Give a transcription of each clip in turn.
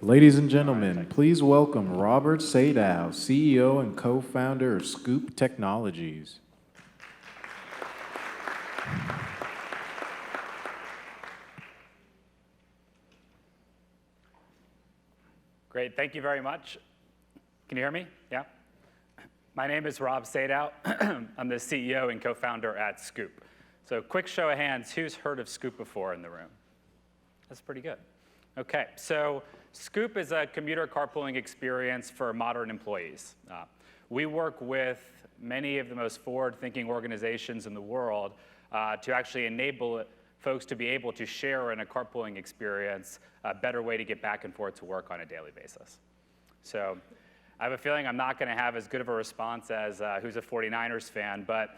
Ladies and gentlemen, please welcome Robert Sadow, CEO and co-founder of Scoop Technologies. Great, thank you very much. Can you hear me? Yeah? My name is Rob Sadow. I'm the CEO and co-founder at Scoop. So quick show of hands, who's heard of Scoop before in the room? That's pretty good. Okay, so Scoop is a commuter carpooling experience for modern employees. We work with many of the most forward-thinking organizations in the world to actually enable folks to be able to share in a carpooling experience, a better way to get back and forth to work on a daily basis. So I have a feeling I'm not going to have as good of a response as who's a 49ers fan, but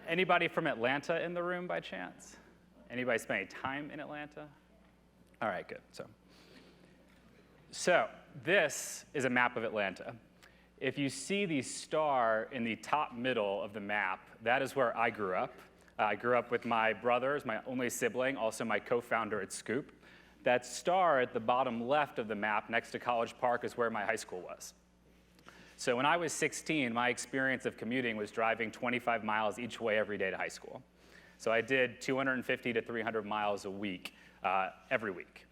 anybody from Atlanta in the room by chance? Anybody spending time in Atlanta? All right, good. So this is a map of Atlanta. If you see the star in the top middle of the map, that is where I grew up. I grew up with my brothers, my only sibling, also my co-founder at Scoop. That star at the bottom left of the map next to College Park is where my high school was. So when I was 16, my experience of commuting was driving 25 miles each way every day to high school. So I did 250 to 300 miles a week, every week.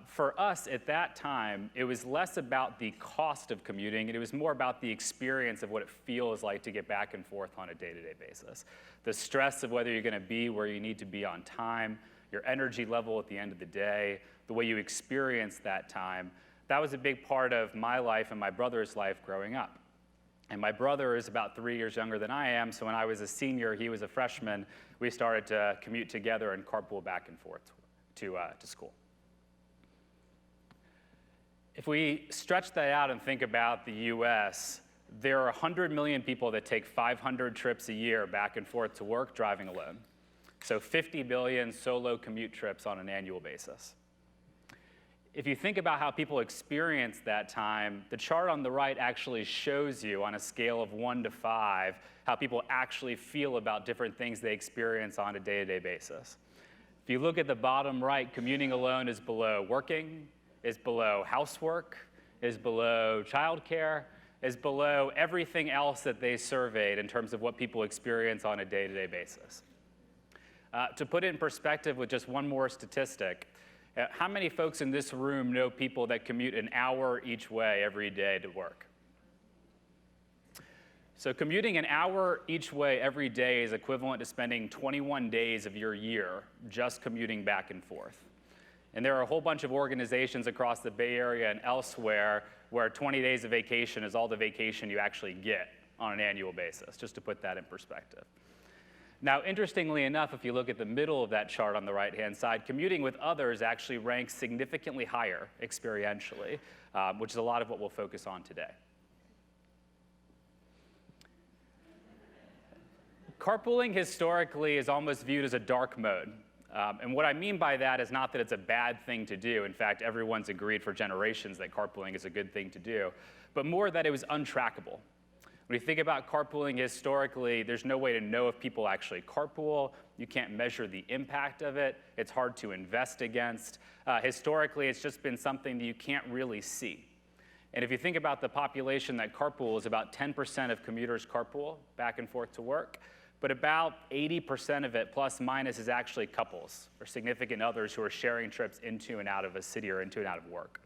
For us at that time, it was less about the cost of commuting, and it was more about the experience of what it feels like to get back and forth on a day-to-day basis. The stress of whether you're going to be where you need to be on time, your energy level at the end of the day, the way you experience that time, that was a big part of my life and my brother's life growing up. And my brother is about 3 years younger than I am, so when I was a senior, he was a freshman, we started to commute together and carpool back and forth to school. If we stretch that out and think about the US, there are 100 million people that take 500 trips a year back and forth to work driving alone. So 50 billion solo commute trips on an annual basis. If you think about how people experience that time, the chart on the right actually shows you on a scale of 1 to 5 how people actually feel about different things they experience on a day-to-day basis. If you look at the bottom right, commuting alone is below working, is below housework, is below childcare, is below everything else that they surveyed in terms of what people experience on a day-to-day basis. To put it in perspective with just one more statistic, how many folks in this room know people that commute an hour each way every day to work? So commuting an hour each way every day is equivalent to spending 21 days of your year just commuting back and forth. And there are a whole bunch of organizations across the Bay Area and elsewhere where 20 days of vacation is all the vacation you actually get on an annual basis, just to put that in perspective. Now, interestingly enough, if you look at the middle of that chart on the right-hand side, commuting with others actually ranks significantly higher experientially, which is a lot of what we'll focus on today. Carpooling historically is almost viewed as a dark mode. And what I mean by that is not that it's a bad thing to do. In fact, everyone's agreed for generations that carpooling is a good thing to do, but more that it was untrackable. When you think about carpooling historically, there's no way to know if people actually carpool. You can't measure the impact of it. It's hard to invest against. Historically, it's just been something that you can't really see. And if you think about the population that carpools, about 10% of commuters carpool back and forth to work, but about 80% of it, plus minus, is actually couples or significant others who are sharing trips into and out of a city or into and out of work.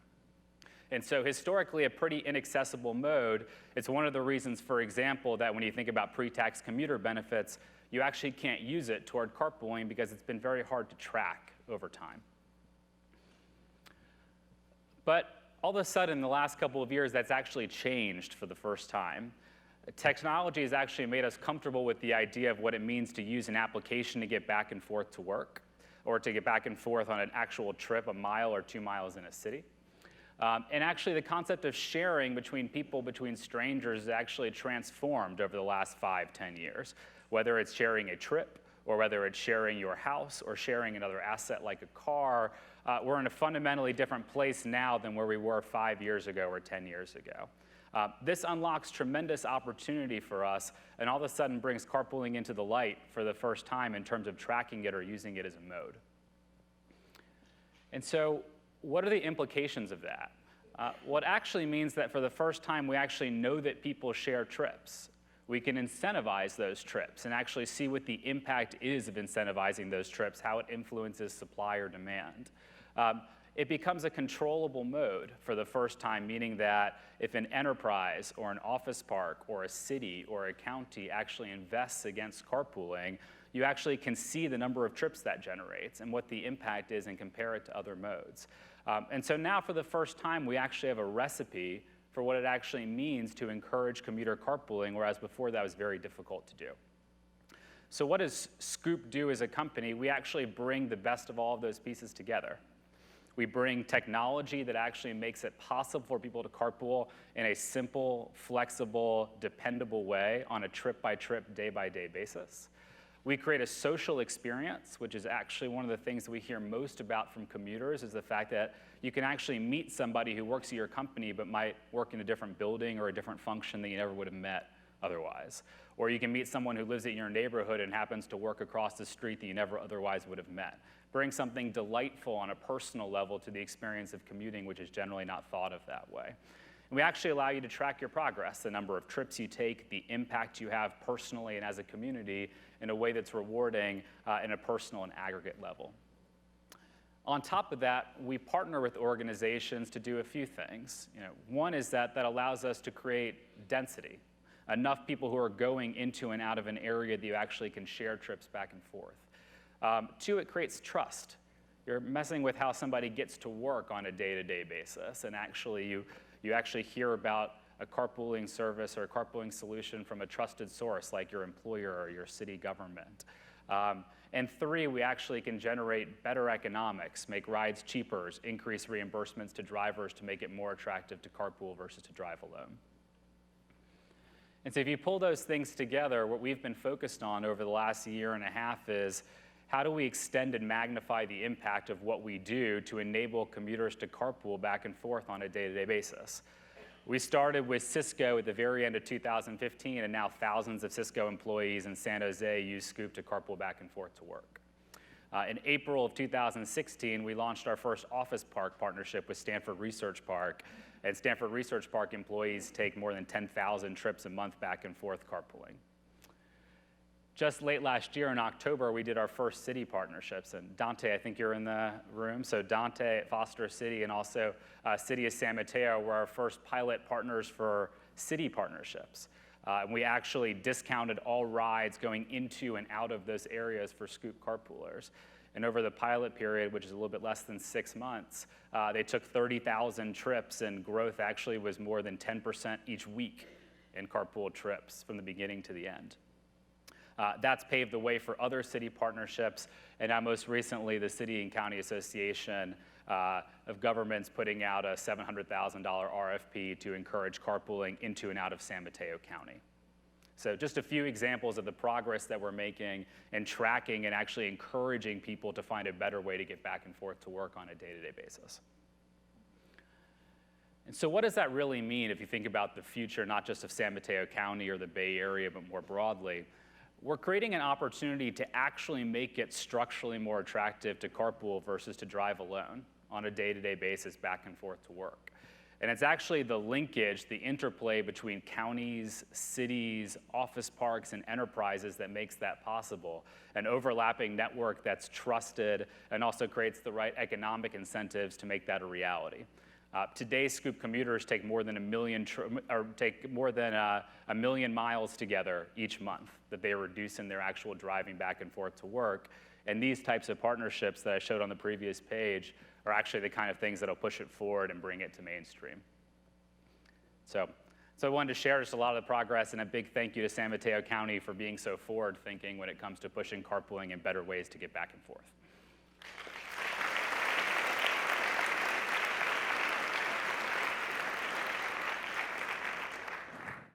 And so historically, a pretty inaccessible mode. It's one of the reasons, for example, that when you think about pre-tax commuter benefits, you actually can't use it toward carpooling because it's been very hard to track over time. But all of a sudden, in the last couple of years, that's actually changed for the first time. Technology has actually made us comfortable with the idea of what it means to use an application to get back and forth to work, or to get back and forth on an actual trip, a mile or 2 miles in a city. And actually, the concept of sharing between people, between strangers, is actually transformed over the last 5-10 years. Whether it's sharing a trip, or whether it's sharing your house, or sharing another asset like a car, we're in a fundamentally different place now than where we were 5 years ago or 10 years ago. This unlocks tremendous opportunity for us, and all of a sudden brings carpooling into the light for the first time in terms of tracking it or using it as a mode. And so what are the implications of that? Well, it actually means that for the first time, we actually know that people share trips. We can incentivize those trips and actually see what the impact is of incentivizing those trips, how it influences supply or demand. It becomes a controllable mode for the first time, meaning that if an enterprise or an office park or a city or a county actually invests against carpooling, you actually can see the number of trips that generates and what the impact is and compare it to other modes. And so now for the first time, we actually have a recipe for what it actually means to encourage commuter carpooling, whereas before that was very difficult to do. So what does Scoop do as a company? We actually bring the best of all of those pieces together. We bring technology that actually makes it possible for people to carpool in a simple, flexible, dependable way on a trip-by-trip, day-by-day basis. We create a social experience, which is actually one of the things that we hear most about from commuters, is the fact that you can actually meet somebody who works at your company but might work in a different building or a different function that you never would have met otherwise. Or you can meet someone who lives in your neighborhood and happens to work across the street that you never otherwise would have met. Bring something delightful on a personal level to the experience of commuting, which is generally not thought of that way. And we actually allow you to track your progress, the number of trips you take, the impact you have personally and as a community in a way that's rewarding in a personal and aggregate level. On top of that, we partner with organizations to do a few things. One is that allows us to create density, enough people who are going into and out of an area that you actually can share trips back and forth. Two, it creates trust. You're messing with how somebody gets to work on a day-to-day basis, and actually you actually hear about a carpooling service or a carpooling solution from a trusted source like your employer or your city government. And three, we actually can generate better economics, make rides cheaper, increase reimbursements to drivers to make it more attractive to carpool versus to drive alone. And so if you pull those things together, what we've been focused on over the last year and a half is how do we extend and magnify the impact of what we do to enable commuters to carpool back and forth on a day-to-day basis. We started with Cisco at the very end of 2015, and now thousands of Cisco employees in San Jose use Scoop to carpool back and forth to work. In April of 2016, we launched our first office park partnership with Stanford Research Park, and Stanford Research Park employees take more than 10,000 trips a month back and forth carpooling. Just late last year in October, we did our first city partnerships. And Dante, I think you're in the room. So Dante at Foster City and also City of San Mateo were our first pilot partners for city partnerships. And we actually discounted all rides going into and out of those areas for Scoop carpoolers. And over the pilot period, which is a little bit less than 6 months, they took 30,000 trips, and growth actually was more than 10% each week in carpool trips from the beginning to the end. That's paved the way for other city partnerships, and now most recently the City and County Association of Governments putting out a $700,000 RFP to encourage carpooling into and out of San Mateo County. So just a few examples of the progress that we're making and tracking and actually encouraging people to find a better way to get back and forth to work on a day-to-day basis. And so what does that really mean if you think about the future, not just of San Mateo County or the Bay Area, but more broadly? We're creating an opportunity to actually make it structurally more attractive to carpool versus to drive alone on a day-to-day basis back and forth to work. And it's actually the linkage, the interplay between counties, cities, office parks, and enterprises that makes that possible. An overlapping network that's trusted and also creates the right economic incentives to make that a reality. Today, Scoop commuters take more than a million miles together each month that they reduce in their actual driving back and forth to work. And these types of partnerships that I showed on the previous page are actually the kind of things that'll push it forward and bring it to mainstream. So I wanted to share just a lot of the progress, and a big thank you to San Mateo County for being so forward-thinking when it comes to pushing carpooling in better ways to get back and forth.